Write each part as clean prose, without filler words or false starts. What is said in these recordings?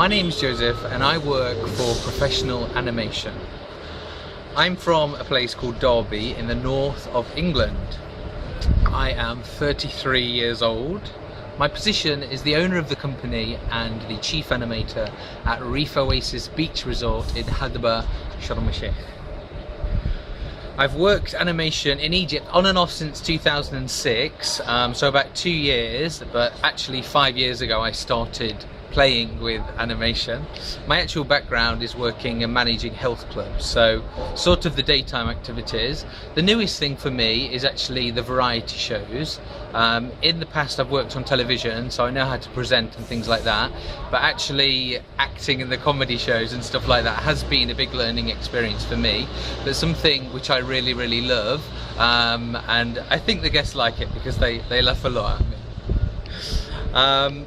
My name's Joseph and I work for Professional Animation. I'm from a place called Derby in the north of England. I am 33 years old. My position is the owner of the company and the chief animator at Reef Oasis Beach Resort in Hadaba, Sharm el-Sheikh. I've worked animation in Egypt on and off since 2006, so about 2 years, but actually 5 years ago I started playing with animation. My actual background is working and managing health clubs, so sort of the daytime activities. The newest thing for me is actually the variety shows. In the past I've worked on television, so I know how to present and things like that, but actually acting in the comedy shows and stuff like that has been a big learning experience for me, but something which I really love, and I think the guests like it because they laugh a lot at me.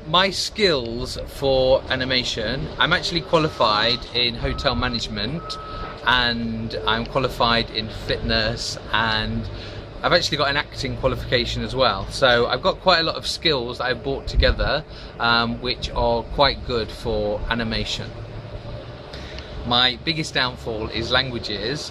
My skills for animation, I'm actually qualified in hotel management and I'm qualified in fitness, and I've actually got an acting qualification as well. So I've got quite a lot of skills that I've brought together which are quite good for animation. My biggest downfall is languages.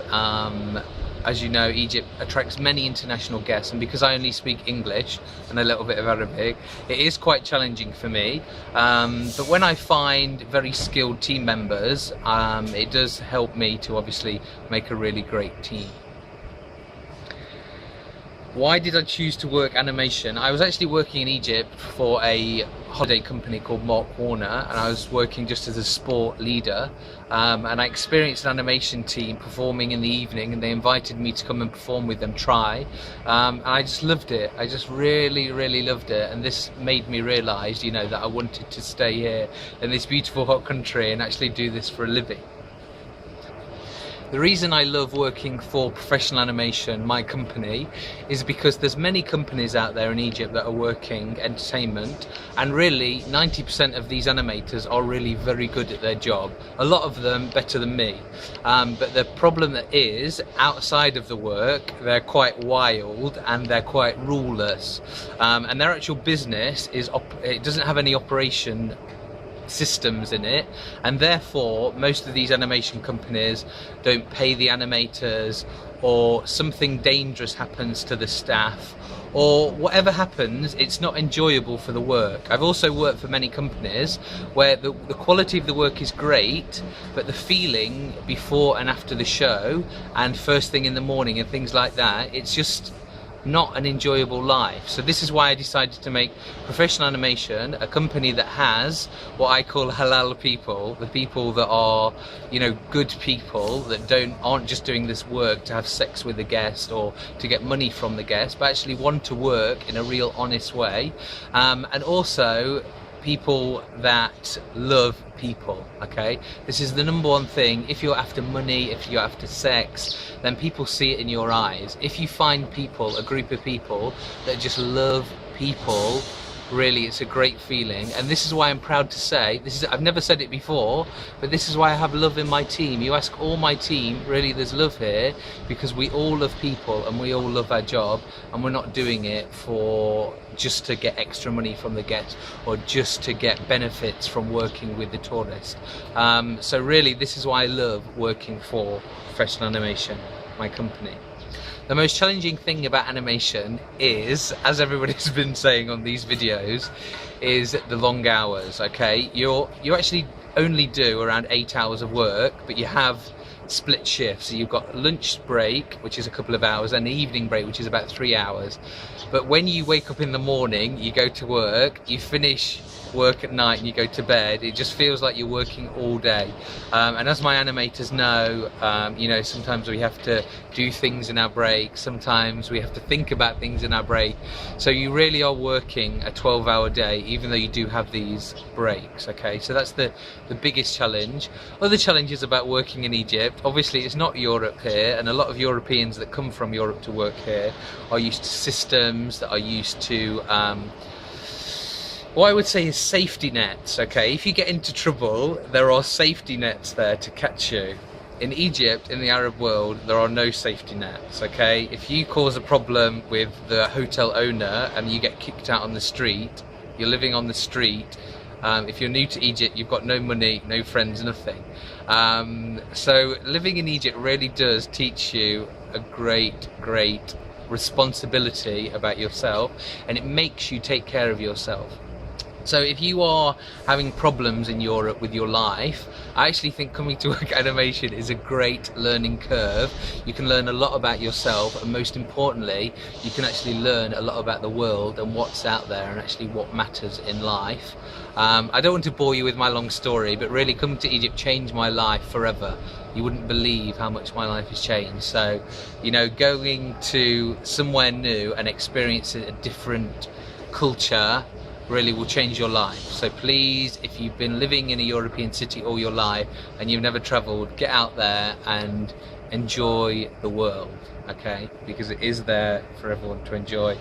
As you know, Egypt attracts many international guests, and because I only speak English and a little bit of Arabic, it is quite challenging for me. But when I find very skilled team members, it does help me to obviously make a really great team. Why did I choose to work animation? I was actually working in Egypt for a holiday company called Mark Warner, and I was working just as a sport leader, and I experienced an animation team performing in the evening, and they invited me to come and perform with them, and I just loved it. I just really loved it, and this made me realise, you know, that I wanted to stay here in this beautiful hot country and actually do this for a living. The reason I love working for Professional Animation, my company, is because there's many companies out there in Egypt that are working entertainment, and really 90% of these animators are really very good at their job. A lot of them better than me. But the problem that is, outside of the work, they're quite wild and they're quite ruleless. And their actual business it doesn't have any operation systems in it, and therefore most of these animation companies don't pay the animators, or something dangerous happens to the staff, or whatever happens, it's not enjoyable for the work. I've also worked for many companies where the quality of the work is great, but the feeling before and after the show and first thing in the morning and things like that, it's just not an enjoyable life. So this is why I decided to make Professional Animation a company that has what I call halal people, the people that are, you know, good people that aren't just doing this work to have sex with the guest or to get money from the guest, but actually want to work in a real honest way, and also people that love people. Okay, this is the number one thing. If you're after money, if you're after sex, then people see it in your eyes. If you find people, a group of people that just love people, really, it's a great feeling. And this is why I'm proud to say, I've never said it before, but this is why I have love in my team. You ask all my team, really there's love here, because we all love people and we all love our job, and we're not doing it for just to get extra money from the guests or just to get benefits from working with the tourist. So really this is why I love working for Professional Animation, my company. The most challenging thing about animation is, as everybody's been saying on these videos, is the long hours. Okay, you actually only do around 8 hours of work, but you have split shifts. So you've got lunch break, which is a couple of hours, and the evening break, which is about 3 hours. But when you wake up in the morning, you go to work, you finish work at night and you go to bed, it just feels like you're working all day. And as my animators know, you know, sometimes we have to do things in our break, sometimes we have to think about things in our break. So you really are working a 12-hour day, even though you do have these breaks. Okay, so that's the biggest challenge. Other challenges about working in Egypt, obviously it's not Europe here, and a lot of Europeans that come from Europe to work here are used to systems, that are used to what I would say is safety nets. Okay, if you get into trouble, there are safety nets there to catch you. In Egypt, in the Arab world, there are no safety nets. Okay, if you cause a problem with the hotel owner and you get kicked out on the street, you're living on the street, If you're new to Egypt, you've got no money, no friends, nothing. So living in Egypt really does teach you a great responsibility about yourself, and it makes you take care of yourself. So if you are having problems in Europe with your life, I actually think coming to work animation is a great learning curve. You can learn a lot about yourself, and most importantly, you can actually learn a lot about the world and what's out there and actually what matters in life. I don't want to bore you with my long story, but really coming to Egypt changed my life forever. You wouldn't believe how much my life has changed. So, you know, going to somewhere new and experiencing a different culture really will change your life. So please, if you've been living in a European city all your life and you've never traveled, get out there and enjoy the world, okay? Because it is there for everyone to enjoy.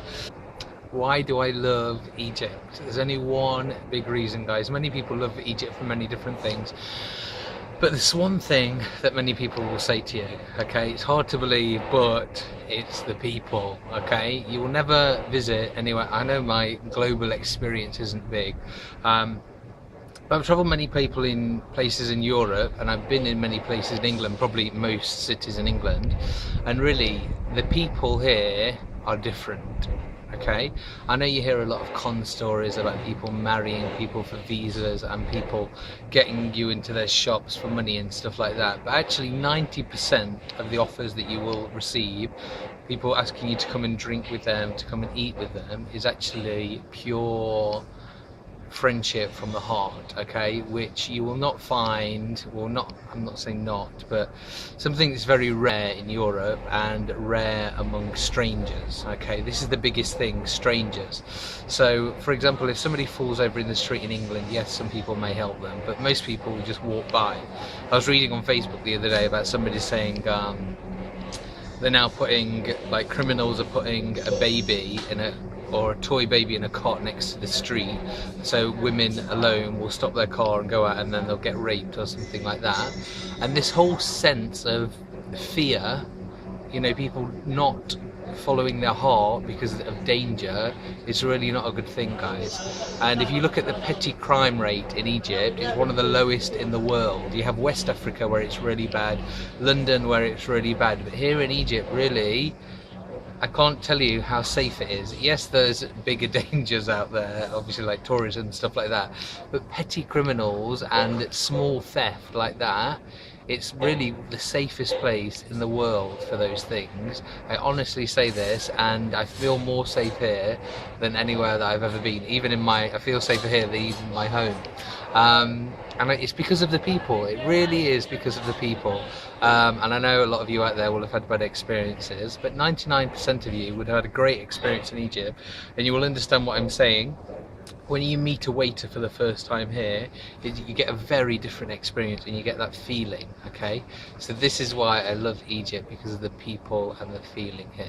Why do I love Egypt? There's only one big reason, guys. Many people love Egypt for many different things, but there's one thing that many people will say to you, okay? It's hard to believe, but it's the people, okay? You will never visit anywhere. I know my global experience isn't big, but I've traveled many places in Europe, and I've been in many places in England, probably most cities in England, and really, the people here are different. Okay, I know you hear a lot of con stories about people marrying people for visas and people getting you into their shops for money and stuff like that, but actually 90% of the offers that you will receive, people asking you to come and drink with them, to come and eat with them, is actually pure friendship from the heart, okay, which you will not find, well, not, I'm not saying not, but something that's very rare in Europe and rare among strangers, okay? This is the biggest thing, strangers. So, for example, if somebody falls over in the street in England, yes, some people may help them, but most people will just walk by. I was reading on Facebook the other day about somebody saying they're now putting, like, criminals are putting a baby in or a toy baby in a cot next to the street, so women alone will stop their car and go out and then they'll get raped or something like that. And this whole sense of fear, you know, people not following their heart because of danger, is really not a good thing, guys. And if you look at the petty crime rate in Egypt, it's one of the lowest in the world. You have West Africa where it's really bad, London where it's really bad, but here in Egypt, really, I can't tell you how safe it is. Yes, there's bigger dangers out there, obviously, like tourism and stuff like that, but petty criminals and small theft like that, it's really the safest place in the world for those things. I honestly say this, and I feel more safe here than anywhere that I've ever been. Even in I feel safer here than even my home. And it's because of the people. It really is because of the people. And I know a lot of you out there will have had bad experiences, but 99% of you would have had a great experience in Egypt, and you will understand what I'm saying. When you meet a waiter for the first time here, you get a very different experience and you get that feeling, okay? So this is why I love Egypt, because of the people and the feeling here.